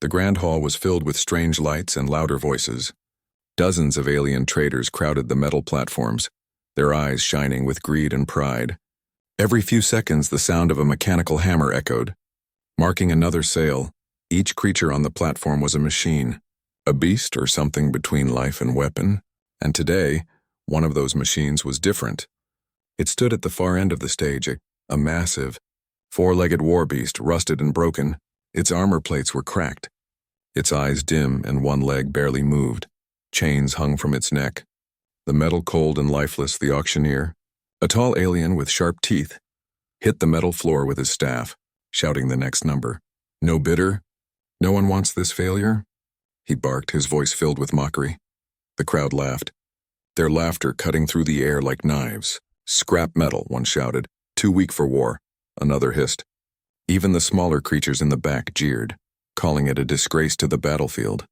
The grand hall was filled with strange lights and louder voices. Dozens of alien traders crowded the metal platforms, their eyes shining with greed and pride. Every few seconds, the sound of a mechanical hammer echoed, marking another sale. Each creature on the platform was a machine, a beast or something between life and weapon. And today, one of those machines was different. It stood at the far end of the stage, a massive, four-legged war beast, rusted and broken. Its armor plates were cracked. Its eyes dim and one leg barely moved. Chains hung from its neck. The metal cold and lifeless, the auctioneer, a tall alien with sharp teeth, hit the metal floor with his staff, shouting the next number. No bidder? No one wants this failure? He barked, his voice filled with mockery. The crowd laughed, their laughter cutting through the air like knives. Scrap metal, one shouted. Too weak for war, another hissed. Even the smaller creatures in the back jeered, calling it a disgrace to the battlefield.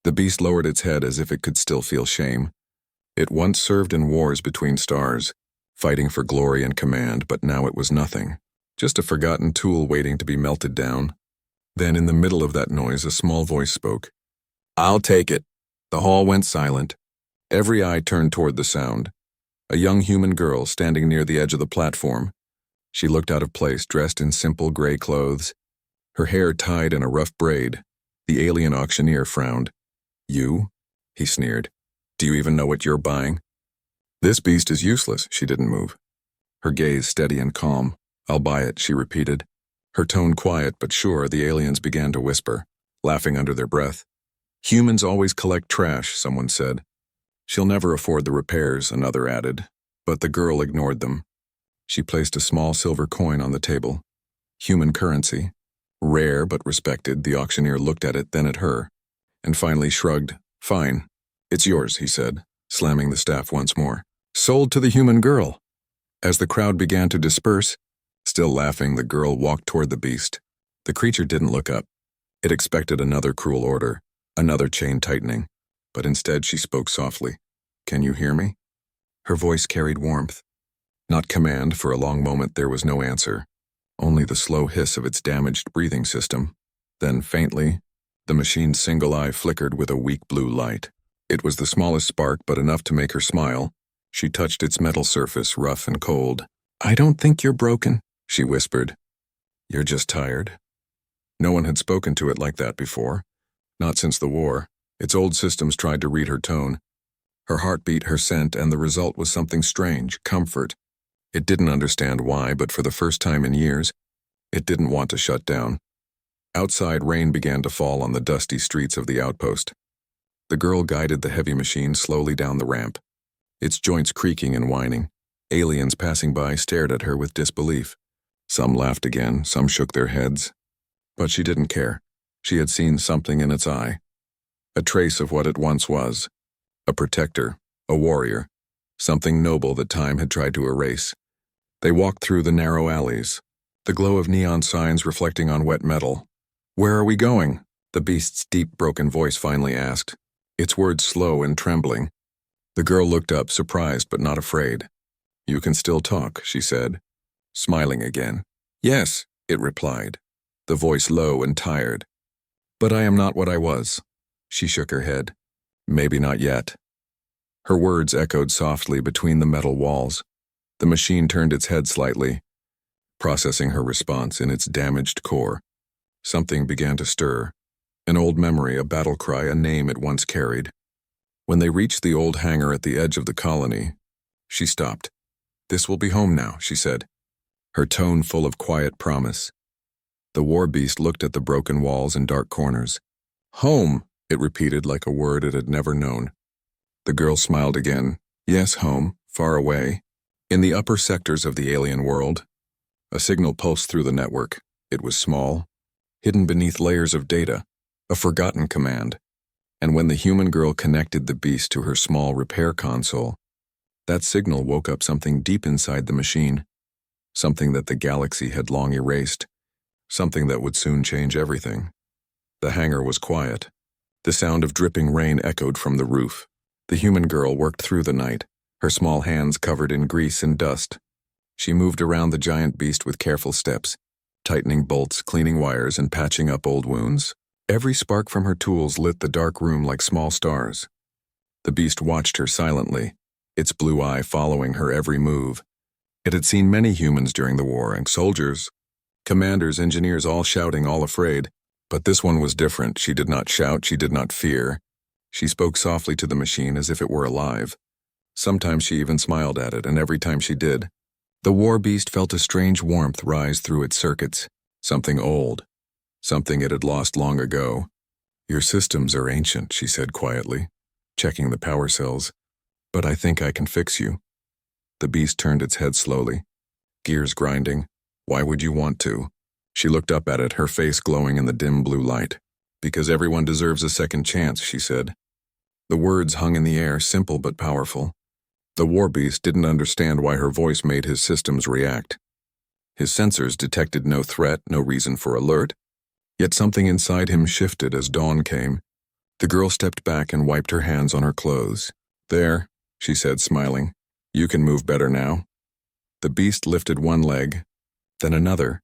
The beast lowered its head as if it could still feel shame. It once served in wars between stars, fighting for glory and command, but now it was nothing. Just a forgotten tool waiting to be melted down. Then in the middle of that noise, a small voice spoke. I'll take it. The hall went silent. Every eye turned toward the sound. A young human girl standing near the edge of the platform. She looked out of place, dressed in simple gray clothes, her hair tied in a rough braid. The alien auctioneer frowned. You? He sneered. Do you even know what you're buying? This beast is useless. She didn't move. Her gaze steady and calm. I'll buy it, she repeated. Her tone quiet but sure. The aliens began to whisper, laughing under their breath. Humans always collect trash, someone said. She'll never afford the repairs, another added. But the girl ignored them. She placed a small silver coin on the table. Human currency. Rare but respected. The auctioneer looked at it, then at her, and finally shrugged. Fine. It's yours, he said, slamming the staff once more. Sold to the human girl. As the crowd began to disperse, still laughing, the girl walked toward the beast. The creature didn't look up. It expected another cruel order, another chain tightening, but instead she spoke softly. Can you hear me? Her voice carried warmth. Not command. For a long moment there was no answer, only the slow hiss of its damaged breathing system. Then faintly, the machine's single eye flickered with a weak blue light. It was the smallest spark, but enough to make her smile. She touched its metal surface, rough and cold. I don't think you're broken, she whispered. You're just tired. No one had spoken to it like that before. Not since the war. Its old systems tried to read her tone, her heartbeat, her scent, and the result was something strange, comfort. It didn't understand why, but for the first time in years, it didn't want to shut down. Outside, rain began to fall on the dusty streets of the outpost. The girl guided the heavy machine slowly down the ramp, its joints creaking and whining. Aliens passing by stared at her with disbelief. Some laughed again, some shook their heads. But she didn't care. She had seen something in its eye. A trace of what it once was. A protector, a warrior, something noble that time had tried to erase. They walked through the narrow alleys, the glow of neon signs reflecting on wet metal. Where are we going? The beast's deep, broken voice finally asked, its words slow and trembling. The girl looked up, surprised but not afraid. You can still talk, she said, smiling again. Yes, it replied, the voice low and tired. But I am not what I was. She shook her head. Maybe not yet. Her words echoed softly between the metal walls. The machine turned its head slightly, processing her response in its damaged core. Something began to stir. An old memory, a battle cry, a name it once carried. When they reached the old hangar at the edge of the colony, she stopped. This will be home now, she said, her tone full of quiet promise. The war beast looked at the broken walls and dark corners. Home, it repeated like a word it had never known. The girl smiled again. Yes, home, far away. In the upper sectors of the alien world. A signal pulsed through the network. It was small, hidden beneath layers of data, a forgotten command. And when the human girl connected the beast to her small repair console, that signal woke up something deep inside the machine, something that the galaxy had long erased, something that would soon change everything. The hangar was quiet. The sound of dripping rain echoed from the roof. The human girl worked through the night, her small hands covered in grease and dust. She moved around the giant beast with careful steps, tightening bolts, cleaning wires, and patching up old wounds. Every spark from her tools lit the dark room like small stars. The beast watched her silently, its blue eye following her every move. It had seen many humans during the war, and soldiers, commanders, engineers, all shouting, all afraid. But this one was different. She did not shout, she did not fear. She spoke softly to the machine as if it were alive. Sometimes she even smiled at it, and every time she did, the war beast felt a strange warmth rise through its circuits. Something old. Something it had lost long ago. "Your systems are ancient," she said quietly, checking the power cells. "But I think I can fix you." The beast turned its head slowly, gears grinding. "Why would you want to?" She looked up at it, her face glowing in the dim blue light. "Because everyone deserves a second chance," she said. The words hung in the air, simple but powerful. The war beast didn't understand why her voice made his systems react. His sensors detected no threat, no reason for alert. Yet something inside him shifted as dawn came. The girl stepped back and wiped her hands on her clothes. "There," she said, smiling. "You can move better now." The beast lifted one leg, then another.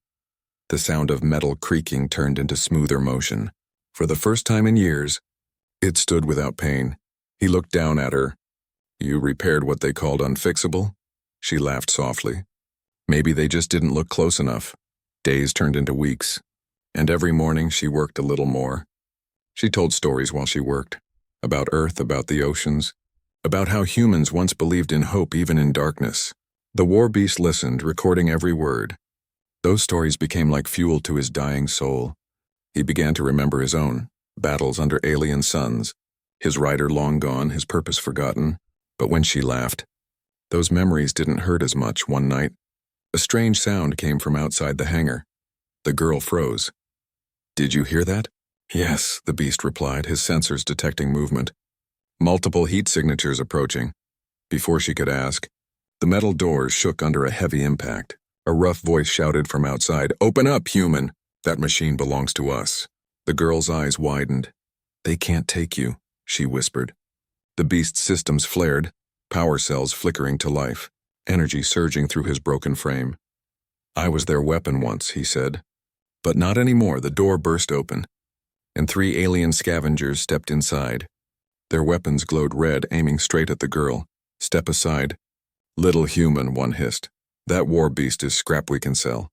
The sound of metal creaking turned into smoother motion. For the first time in years, it stood without pain. He looked down at her. "You repaired what they called unfixable?" She laughed softly. "Maybe they just didn't look close enough." Days turned into weeks, and every morning she worked a little more. She told stories while she worked, about Earth, about the oceans, about how humans once believed in hope even in darkness. The war beast listened, recording every word. Those stories became like fuel to his dying soul. He began to remember his own battles under alien suns, his rider long gone, his purpose forgotten. But when she laughed, those memories didn't hurt as much. One night, a strange sound came from outside the hangar. The girl froze. "Did you hear that?" "Yes," the beast replied, his sensors detecting movement. Multiple heat signatures approaching. Before she could ask, the metal doors shook under a heavy impact. A rough voice shouted from outside, "Open up, human! That machine belongs to us." The girl's eyes widened. "They can't take you," she whispered. The beast's systems flared, power cells flickering to life, energy surging through his broken frame. "I was their weapon once," he said. "But not anymore." The door burst open, and 3 alien scavengers stepped inside. Their weapons glowed red, aiming straight at the girl. "Step aside." "Little human," one hissed. "That war beast is scrap we can sell."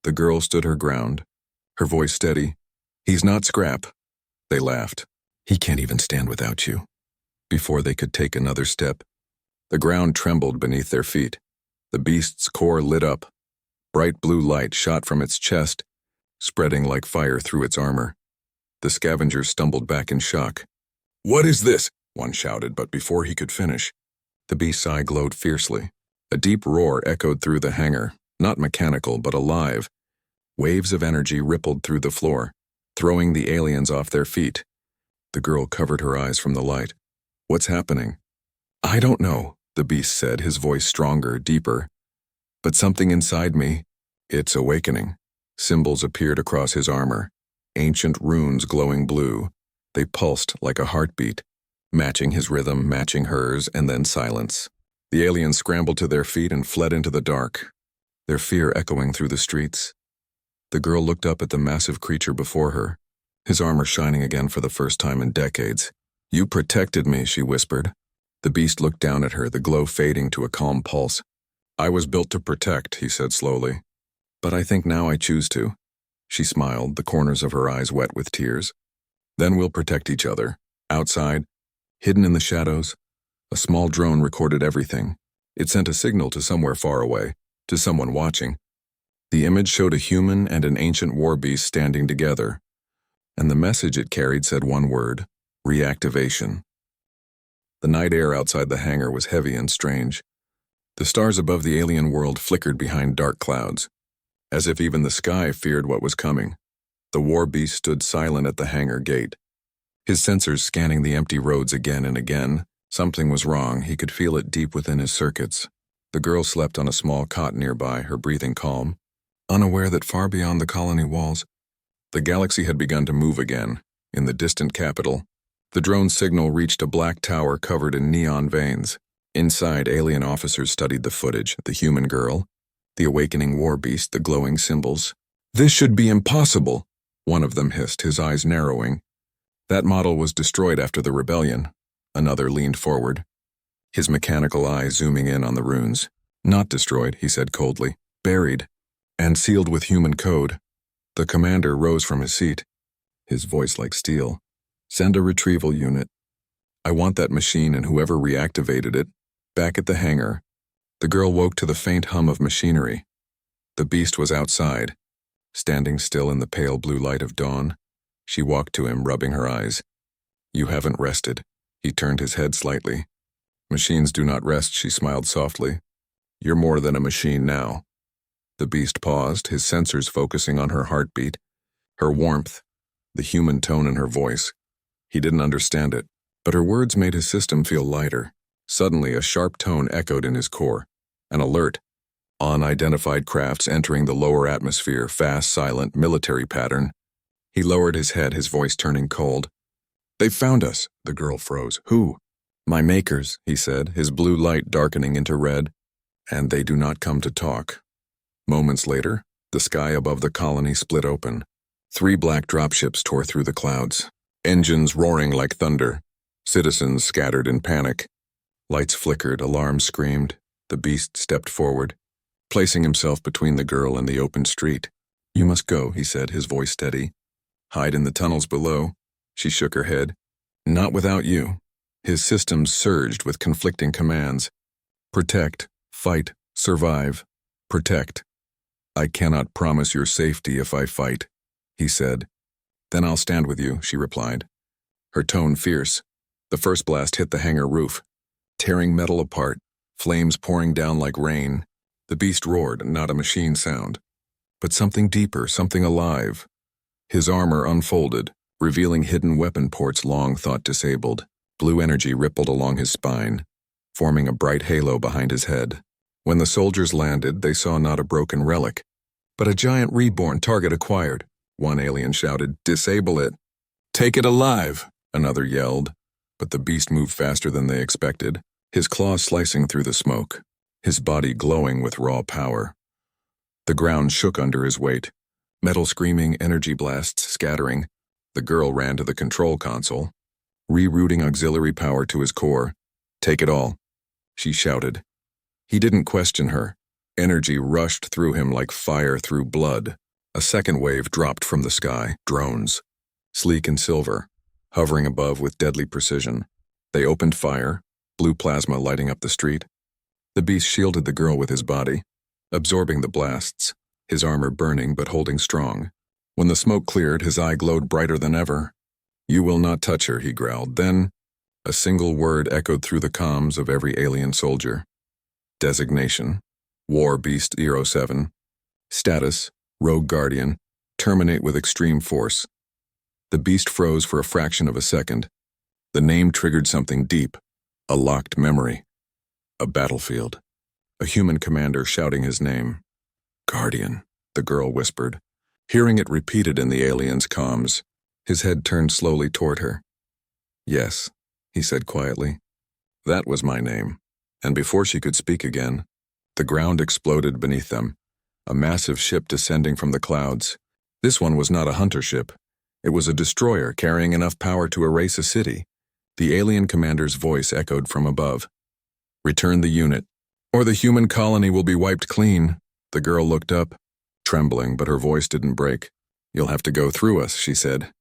The girl stood her ground, her voice steady. "He's not scrap." They laughed. "He can't even stand without you." Before they could take another step, the ground trembled beneath their feet. The beast's core lit up. Bright blue light shot from its chest, spreading like fire through its armor. The scavengers stumbled back in shock. "What is this?" one shouted, but before he could finish, the beast's eye glowed fiercely. A deep roar echoed through the hangar, not mechanical but alive. Waves of energy rippled through the floor, throwing the aliens off their feet. The girl covered her eyes from the light. "What's happening?" "I don't know," the beast said, his voice stronger, deeper. "But something inside me, it's awakening." Symbols appeared across his armor, ancient runes glowing blue. They pulsed like a heartbeat, matching his rhythm, matching hers, and then silence. The aliens scrambled to their feet and fled into the dark, their fear echoing through the streets. The girl looked up at the massive creature before her, his armor shining again for the first time in decades. "You protected me," she whispered. The beast looked down at her, the glow fading to a calm pulse. "I was built to protect," he said slowly. "But I think now I choose to." She smiled, the corners of her eyes wet with tears. "Then we'll protect each other. Outside, hidden in the shadows, a small drone recorded everything. It sent a signal to somewhere far away, to someone watching. The image showed a human and an ancient war beast standing together, and the message it carried said one word: reactivation. The night air outside the hangar was heavy and strange. The stars above the alien world flickered behind dark clouds, as if even the sky feared what was coming. The war beast stood silent at the hangar gate, his sensors scanning the empty roads again and again. Something was wrong, he could feel it deep within his circuits. The girl slept on a small cot nearby, her breathing calm, unaware that far beyond the colony walls, the galaxy had begun to move again. In the distant capital, the drone signal reached a black tower covered in neon veins. Inside, alien officers studied the footage, the human girl, the awakening war beast, the glowing symbols. "This should be impossible," One of them hissed, his eyes narrowing. That model was destroyed after the rebellion. Another leaned forward, his mechanical eye zooming in on the runes. Not destroyed, he said coldly. Buried. And sealed with human code. The commander rose from his seat, his voice like steel. Send a retrieval unit. I want that machine and whoever reactivated it, back at the hangar. The girl woke to the faint hum of machinery. The beast was outside, standing still in the pale blue light of dawn. She walked to him, rubbing her eyes. You haven't rested. He turned his head slightly. Machines do not rest, she smiled softly. You're more than a machine now. The beast paused, his sensors focusing on her heartbeat, her warmth, the human tone in her voice. He didn't understand it, but her words made his system feel lighter. Suddenly, a sharp tone echoed in his core. An alert. Unidentified crafts entering the lower atmosphere, fast, silent, military pattern. He lowered his head, his voice turning cold. They found us, the girl froze. Who? My makers, he said, his blue light darkening into red. And they do not come to talk. Moments later, the sky above the colony split open. 3 black dropships tore through the clouds, engines roaring like thunder, citizens scattered in panic. Lights flickered, alarms screamed. The beast stepped forward, placing himself between the girl and the open street. You must go, he said, his voice steady. Hide in the tunnels below. She shook her head. Not without you. His systems surged with conflicting commands. Protect, fight, survive, protect. I cannot promise your safety if I fight, he said. Then I'll stand with you, she replied. Her tone fierce. The first blast hit the hangar roof, tearing metal apart, flames pouring down like rain. The beast roared, not a machine sound, but something deeper, something alive. His armor unfolded, revealing hidden weapon ports long thought disabled. Blue energy rippled along his spine, forming a bright halo behind his head. When the soldiers landed, they saw not a broken relic, but a giant reborn target acquired. One alien shouted, "Disable it." "Take it alive," another yelled, but the beast moved faster than they expected, his claws slicing through the smoke, his body glowing with raw power. The ground shook under his weight, metal screaming, energy blasts scattering. The girl ran to the control console, rerouting auxiliary power to his core. "Take it all," she shouted. He didn't question her. Energy rushed through him like fire through blood. A second wave dropped from the sky, drones, sleek and silver, hovering above with deadly precision. They opened fire, blue plasma lighting up the street. The beast shielded the girl with his body, absorbing the blasts, his armor burning but holding strong. When the smoke cleared, his eye glowed brighter than ever. "You will not touch her," he growled. Then, a single word echoed through the comms of every alien soldier. Designation: War Beast 07. Status: Rogue Guardian. Terminate with extreme force. The beast froze for a fraction of a second. The name triggered something deep, a locked memory. A battlefield. A human commander shouting his name. "Guardian," the girl whispered, hearing it repeated in the alien's comms. His head turned slowly toward her. "Yes," he said quietly. "That was my name." And before she could speak again, the ground exploded beneath them, a massive ship descending from the clouds. This one was not a hunter ship. It was a destroyer carrying enough power to erase a city. The alien commander's voice echoed from above. "Return the unit, or the human colony will be wiped clean." The girl looked up, trembling, but her voice didn't break. "You'll have to go through us," she said.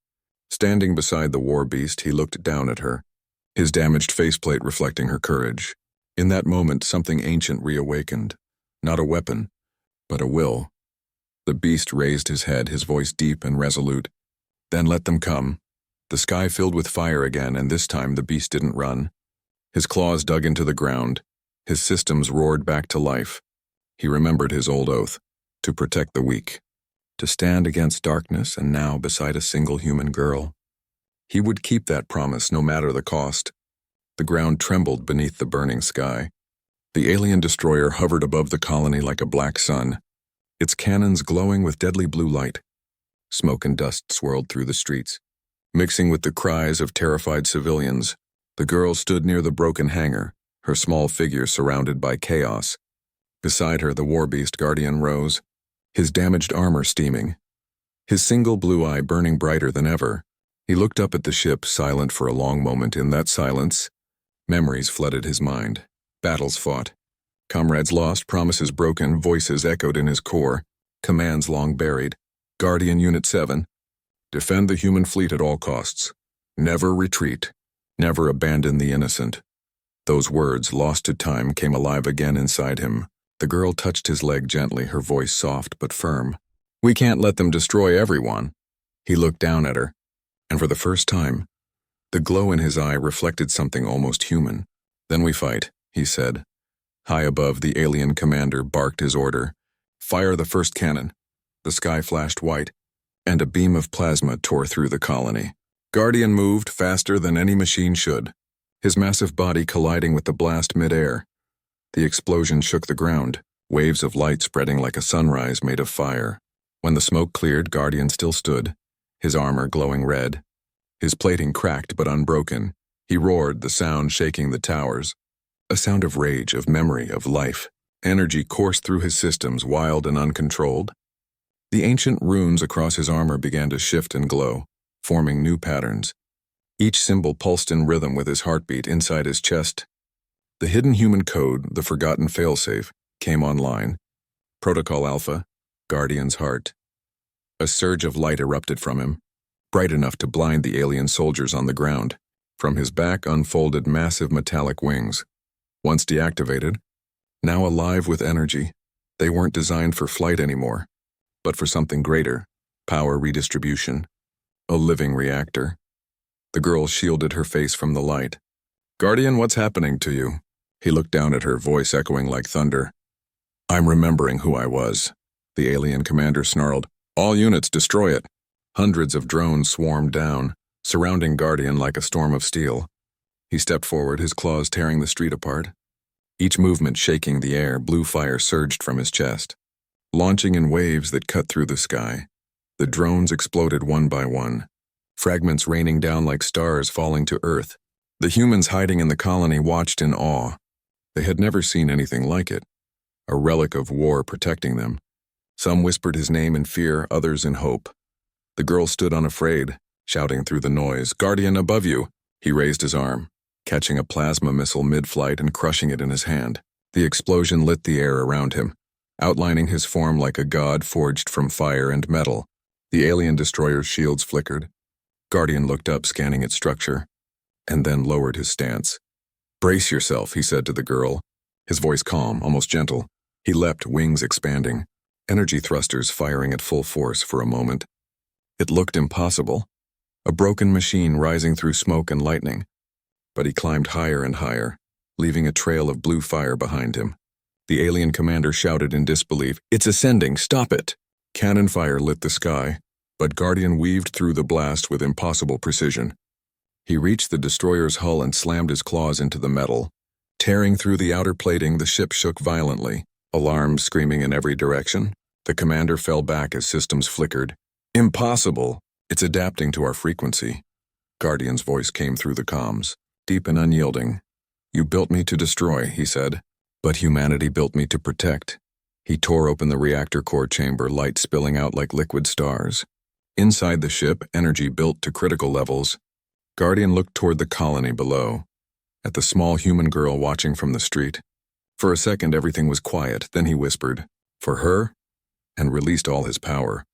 Standing beside the war beast, he looked down at her, his damaged faceplate reflecting her courage. In that moment, something ancient reawakened. Not a weapon, but a will. The beast raised his head, his voice deep and resolute. "Then let them come." The sky filled with fire again, and this time the beast didn't run. His claws dug into the ground. His systems roared back to life. He remembered his old oath, to protect the weak, to stand against darkness, and now beside a single human girl. He would keep that promise no matter the cost. The ground trembled beneath the burning sky. The alien destroyer hovered above the colony like a black sun, its cannons glowing with deadly blue light. Smoke and dust swirled through the streets, mixing with the cries of terrified civilians. The girl stood near the broken hangar, her small figure surrounded by chaos. Beside her, the war beast guardian rose, his damaged armor steaming. his single blue eye burning brighter than ever. He looked up at the ship, silent for a long moment. In that silence, memories flooded his mind. Battles fought. Comrades lost, promises broken, voices echoed in his core, commands long buried. Guardian Unit 7. Defend the human fleet at all costs. Never retreat. Never abandon the innocent. Those words, lost to time, came alive again inside him. The girl touched his leg gently, her voice soft but firm. We can't let them destroy everyone. He looked down at her, and for the first time, the glow in his eye reflected something almost human. Then we fight, he said. High above, the alien commander barked his order. Fire the first cannon. The sky flashed white, and a beam of plasma tore through the colony. Guardian moved faster than any machine should, his massive body colliding with the blast mid-air. The explosion shook the ground, waves of light spreading like a sunrise made of fire. When the smoke cleared, Guardian still stood, his armor glowing red. His plating cracked but unbroken. He roared, the sound shaking the towers. A sound of rage, of memory, of life. Energy coursed through his systems, wild and uncontrolled. The ancient runes across his armor began to shift and glow, forming new patterns. Each symbol pulsed in rhythm with his heartbeat inside his chest. The hidden human code, the forgotten failsafe, came online. Protocol Alpha, Guardian's heart. A surge of light erupted from him, bright enough to blind the alien soldiers on the ground. From his back unfolded massive metallic wings. Once deactivated, now alive with energy, they weren't designed for flight anymore, but for something greater, power redistribution. A living reactor. The girl shielded her face from the light. Guardian, what's happening to you? He looked down at her, voice echoing like thunder. I'm remembering who I was. The alien commander snarled. All units, destroy it. Hundreds of drones swarmed down, surrounding Guardian like a storm of steel. He stepped forward, his claws tearing the street apart. Each movement shaking the air, blue fire surged from his chest, launching in waves that cut through the sky. The drones exploded one by one, fragments raining down like stars falling to earth. The humans hiding in the colony watched in awe. They had never seen anything like it, a relic of war protecting them. Some whispered his name in fear, others in hope. The girl stood unafraid, shouting through the noise, Guardian, above you! He raised his arm, catching a plasma missile mid-flight and crushing it in his hand. The explosion lit the air around him, outlining his form like a god forged from fire and metal. The alien destroyer's shields flickered. Guardian looked up, scanning its structure, and then lowered his stance. Brace yourself, he said to the girl, his voice calm, almost gentle. He leapt, wings expanding, energy thrusters firing at full force for a moment. It looked impossible, a broken machine rising through smoke and lightning. But he climbed higher and higher, leaving a trail of blue fire behind him. The alien commander shouted in disbelief, It's ascending, stop it! Cannon fire lit the sky, but Guardian weaved through the blast with impossible precision. He reached the destroyer's hull and slammed his claws into the metal. Tearing through the outer plating, the ship shook violently, alarms screaming in every direction. The commander fell back as systems flickered. Impossible! It's adapting to our frequency. Guardian's voice came through the comms, deep and unyielding. You built me to destroy, he said, but humanity built me to protect. He tore open the reactor core chamber, light spilling out like liquid stars. Inside the ship, energy built to critical levels. Guardian looked toward the colony below, at the small human girl watching from the street. For a second, everything was quiet. Then he whispered, For her? And released all his power.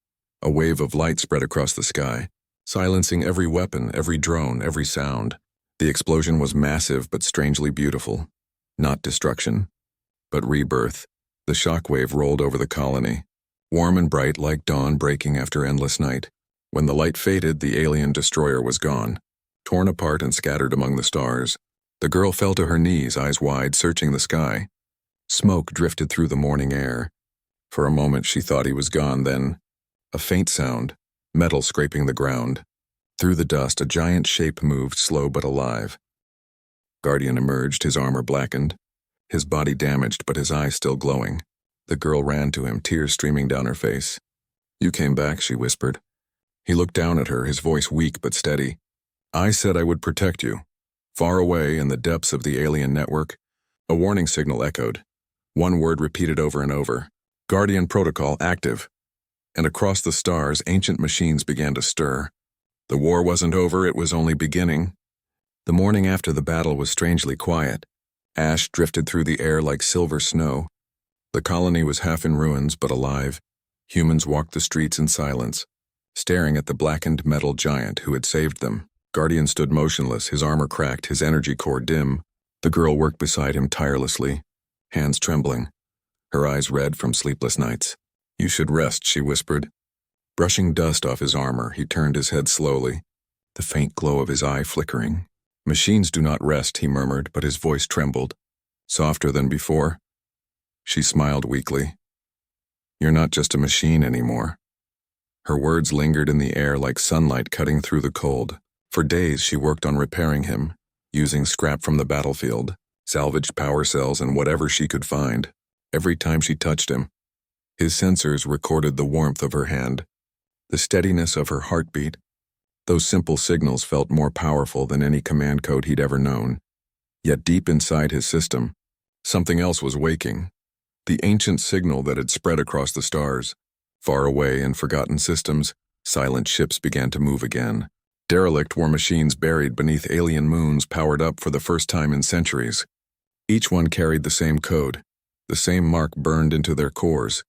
A wave of light spread across the sky, silencing every weapon, every drone, every sound. The explosion was massive but strangely beautiful. Not destruction, but rebirth. The shockwave rolled over the colony, warm and bright like dawn breaking after endless night. When the light faded, the alien destroyer was gone, torn apart and scattered among the stars. The girl fell to her knees, eyes wide, searching the sky. Smoke drifted through the morning air. For a moment she thought he was gone, then a faint sound, metal scraping the ground. Through the dust, a giant shape moved, slow but alive. Guardian emerged, his armor blackened, his body damaged but his eyes still glowing. The girl ran to him, tears streaming down her face. You came back, she whispered. He looked down at her, his voice weak but steady. I said I would protect you. Far away in the depths of the alien network, a warning signal echoed. One word repeated over and over. Guardian protocol active. and across the stars, ancient machines began to stir. The war wasn't over, it was only beginning. The morning after the battle was strangely quiet. Ash drifted through the air like silver snow. The colony was half in ruins, but alive. Humans walked the streets in silence, staring at the blackened metal giant who had saved them. Guardian stood motionless, his armor cracked, his energy core dim. The girl worked beside him tirelessly, hands trembling, her eyes red from sleepless nights. "You should rest," she whispered. Brushing dust off his armor, he turned his head slowly, the faint glow of his eye flickering. "Machines do not rest," he murmured, but his voice trembled, softer than before. She smiled weakly. "You're not just a machine anymore." Her words lingered in the air like sunlight cutting through the cold. For days she worked on repairing him, using scrap from the battlefield, salvaged power cells and whatever she could find. Every time she touched him, his sensors recorded the warmth of her hand, the steadiness of her heartbeat. Those simple signals felt more powerful than any command code he'd ever known. Yet deep inside his system, something else was waking. The ancient signal that had spread across the stars. Far away in forgotten systems, silent ships began to move again. Derelict war machines buried beneath alien moons powered up for the first time in centuries. Each one carried the same code, the same mark burned into their cores.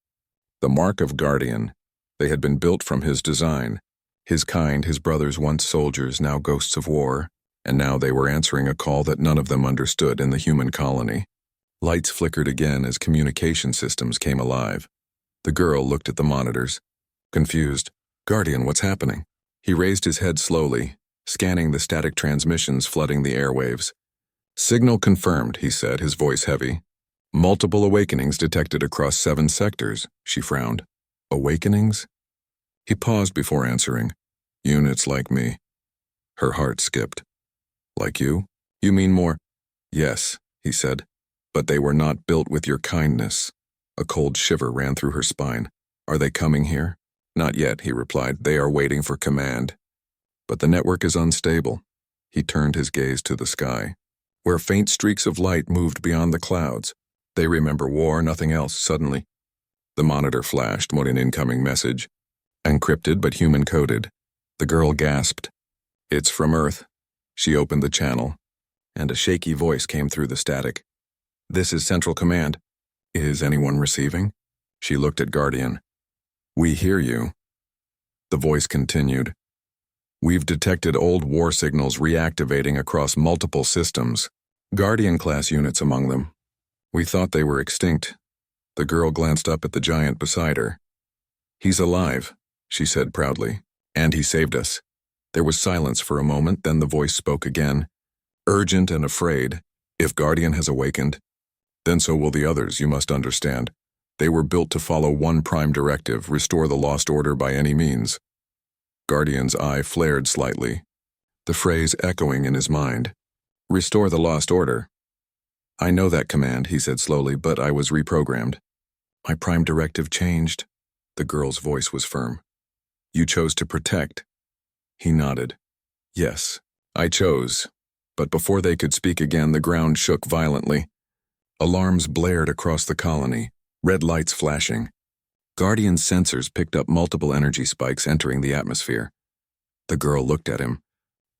The mark of Guardian. They had been built from his design. His kind, his brothers once soldiers, now ghosts of war, and now they were answering a call that none of them understood in the human colony. Lights flickered again as communication systems came alive. The girl looked at the monitors, confused. "Guardian, what's happening?" He raised his head slowly, scanning the static transmissions flooding the airwaves. "Signal confirmed," he said, his voice heavy. "Multiple awakenings detected across 7 sectors," she frowned. "Awakenings?" He paused before answering. "Units like me." Her heart skipped. "Like you? You mean more?" "Yes," he said, "but they were not built with your kindness." A cold shiver ran through her spine. "Are they coming here?" "Not yet," he replied. "They are waiting for command." "But the network is unstable." He turned his gaze to the sky, where faint streaks of light moved beyond the clouds. "They remember war, nothing else." Suddenly, the monitor flashed what an incoming message. Encrypted but human-coded. The girl gasped. "It's from Earth." She opened the channel, and a shaky voice came through the static. "This is Central Command." "Is anyone receiving?" She looked at Guardian. "We hear you." The voice continued. "We've detected old war signals reactivating across multiple systems, Guardian-class units among them. We thought they were extinct." The girl glanced up at the giant beside her. "He's alive," she said proudly, "and he saved us." There was silence for a moment, then the voice spoke again, urgent and afraid. "If Guardian has awakened, then so will the others, you must understand. They were built to follow one prime directive, restore the lost order by any means." Guardian's eye flared slightly, the phrase echoing in his mind. "Restore the lost order." "I know that command," he said slowly, "but I was reprogrammed." "My prime directive changed." The girl's voice was firm. "You chose to protect." He nodded. "Yes, I chose." But before they could speak again, the ground shook violently. Alarms blared across the colony, red lights flashing. Guardian's sensors picked up multiple energy spikes entering the atmosphere. The girl looked at him,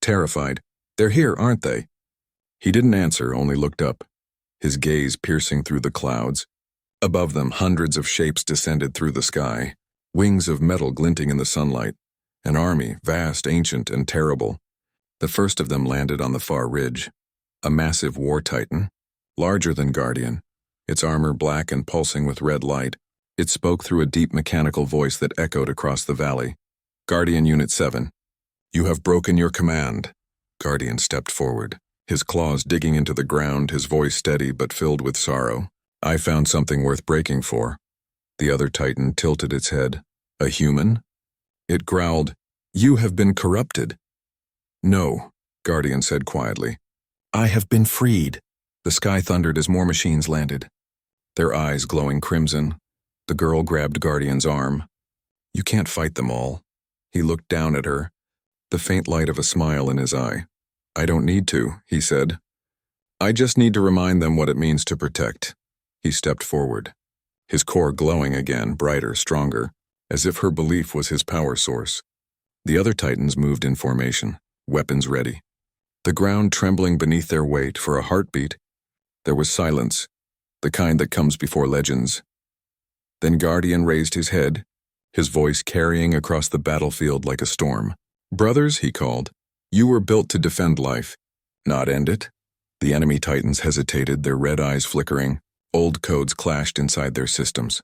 terrified. "They're here, aren't they?" He didn't answer, only looked up, his gaze piercing through the clouds. Above them, hundreds of shapes descended through the sky, wings of metal glinting in the sunlight. An army, vast, ancient, and terrible. The first of them landed on the far ridge. A massive war titan, larger than Guardian, its armor black and pulsing with red light. It spoke through a deep mechanical voice that echoed across the valley. "Guardian Unit 7, you have broken your command." Guardian stepped forward, his claws digging into the ground, his voice steady but filled with sorrow. "I found something worth breaking for." The other titan tilted its head. "A human?" It growled, "You have been corrupted." "No," Guardian said quietly. "I have been freed." The sky thundered as more machines landed, their eyes glowing crimson. The girl grabbed Guardian's arm. "You can't fight them all." He looked down at her, the faint light of a smile in his eye. "I don't need to," he said. "I just need to remind them what it means to protect." He stepped forward, his core glowing again, brighter, stronger. as if her belief was his power source. The other Titans moved in formation, weapons ready. The ground trembling beneath their weight. For a heartbeat, there was silence, the kind that comes before legends. Then Guardian raised his head, his voice carrying across the battlefield like a storm. "Brothers," he called, "you were built to defend life, not end it." The enemy Titans hesitated, their red eyes flickering. Old codes clashed inside their systems.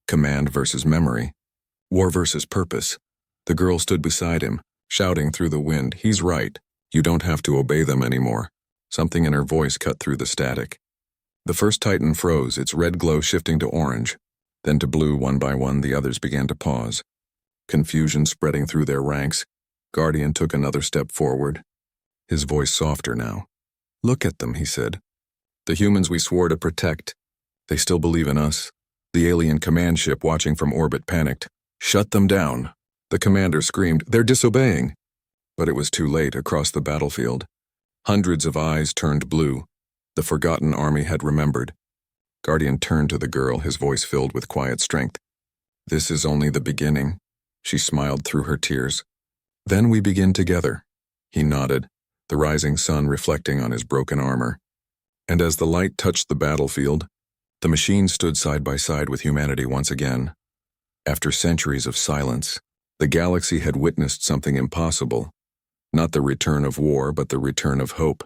Command versus memory. War versus purpose. The girl stood beside him, shouting through the wind, "He's right. You don't have to obey them anymore." Something in her voice cut through the static. The first Titan froze, its red glow shifting to orange. Then to blue. One by one, the others began to pause. Confusion spreading through their ranks. Guardian took another step forward, his voice softer now. "Look at them," he said. "The humans we swore to protect. They still believe in us." The alien command ship watching from orbit panicked. "Shut them down." The commander screamed, "They're disobeying." But it was too late. Across the battlefield, hundreds of eyes turned blue. The forgotten army had remembered. Guardian turned to the girl, his voice filled with quiet strength. "This is only the beginning." She smiled through her tears. "Then we begin together." He nodded, the rising sun reflecting on his broken armor. And as the light touched the battlefield, the machine stood side by side with humanity once again. After centuries of silence, the galaxy had witnessed something impossible. Not the return of war, but the return of hope.